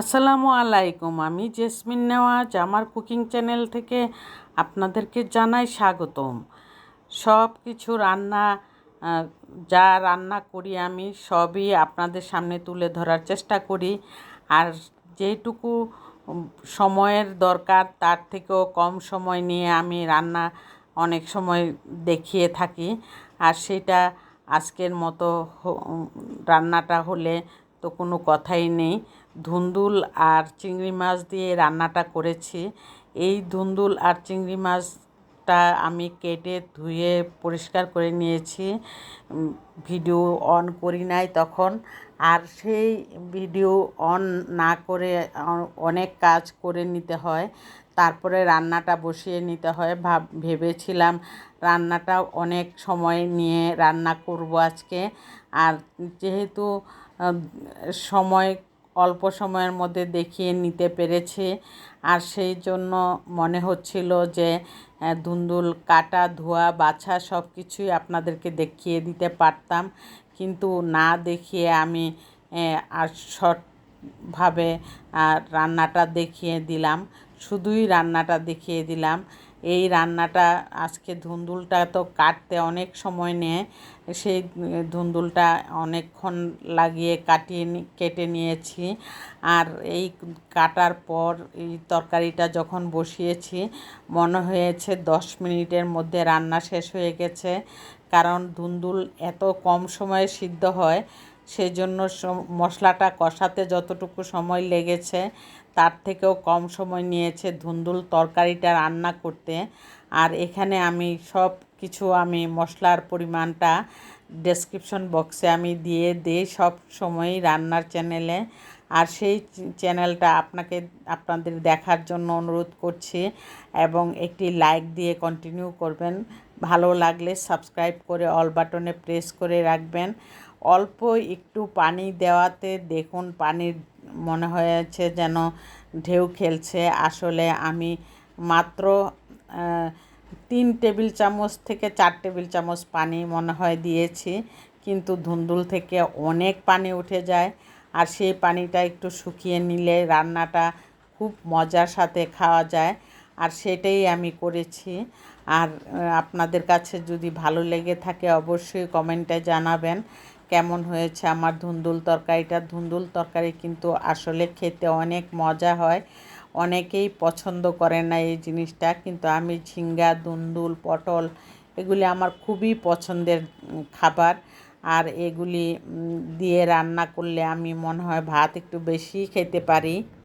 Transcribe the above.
আসসালামু আলাইকুম। আমি জেসমিন নেওয়াজ আমার কুকিং চ্যানেল থেকে আপনাদেরকে জানাই স্বাগতম। সব কিছু রান্না যা রান্না করি আমি সবই আপনাদের সামনে তুলে ধরার চেষ্টা করি। আর যেটুকু সময়ের দরকার তার থেকেও কম সময় নিয়ে আমি রান্না অনেক সময় দেখিয়ে থাকি। আর সেটা আজকের মতো রান্নাটা হলে তো কোনো কথাই নেই। ধুন্দুল আর চিংড়ি মাছ দিয়ে রান্নাটা করেছি। এই ধুন্দুল আর চিংড়ি মাছটা আমি কেটে ধুয়ে পরিষ্কার করে নিয়েছি। ভিডিও অন করি নাই তখন। আর সেই ভিডিও অন না করে অনেক কাজ করে নিতে হয়, তারপরে রান্নাটা বসিয়ে নিতে হয়। ভেবেছিলাম রান্নাটা অনেক সময় নিয়ে রান্না করব আজকে। আর যেহেতু সময় অল্প সময়ের মধ্যে দেখিয়ে নিতে পেরেছি, আর সেই জন্য মনে হচ্ছিল যে ধুন্দুল কাটা ধোয়া বাছা সব কিছুই আপনাদেরকে দেখিয়ে দিতে পারতাম, কিন্তু না দেখিয়ে আমি আর শর্টভাবে রান্নাটা দেখিয়ে দিলাম, শুধুই রান্নাটা দেখিয়ে দিলাম। এই রান্নাটা আজকে ধুন্দুলটা তো কাটতে অনেক সময় নেয়, সেই ধুন্দুলটা অনেকক্ষণ লাগিয়ে কেটে নিয়েছি। আর এই কাটার পর এই তরকারিটা যখন বসিয়েছি মনে হয়েছে 10 মিনিটের মধ্যে রান্না শেষ হয়ে গেছে, কারণ ধুন্দুল এত কম সময়ে সিদ্ধ হয়। সেই জন্য মশলাটা কষাতে যতটুকু সময় লেগেছে তার থেকেও কম সময় নিয়েছে ধুন্দুল তরকারিটা রান্না করতে। আর এখানে আমি সব কিছু মশলার পরিমাণটা ডেসক্রিপশন বক্সে আমি দিয়ে দিই সব সময়ই রান্নার চ্যানেলে। আর সেই চ্যানেলটা আপনাদের দেখার জন্য অনুরোধ করছি, এবং একটি লাইক দিয়ে কন্টিনিউ করবেন। ভালো লাগলে সাবস্ক্রাইব করে অল বাটনে প্রেস করে রাখবেন। অল্প একটু পানি দেওয়াতে দেখুন পানির মনে হয়েছে যেন ঢেউ খেলছে। আসলে আমি মাত্র 3 টেবিল চামচ থেকে 4 টেবিল চামচ পানি মনে হয় দিয়েছি, কিন্তু ধুন্দুল থেকে অনেক পানি উঠে যায়। আর সেই পানিটা একটু শুকিয়ে নিলে রান্নাটা খুব মজার সাথে খাওয়া যায়। আর সেটাই আমি করেছি। আর আপনাদের কাছে যদি ভালো লেগে থাকে অবশ্যই কমেন্টে জানাবেন কেমন হয়েছে আমার ধুন্দুল তরকারিটা। ধুন্দুল তরকারি কিন্তু আসলে খেতে অনেক মজা হয়। অনেকেই পছন্দ করে না এই জিনিসটা, কিন্তু আমি ঝিঙ্গা, ধুন্দুল, পটল এগুলি আমার খুবই পছন্দের খাবার। আর এগুলি দিয়ে রান্না করলে আমি মনে হয় ভাত একটু বেশি খেতে পারি।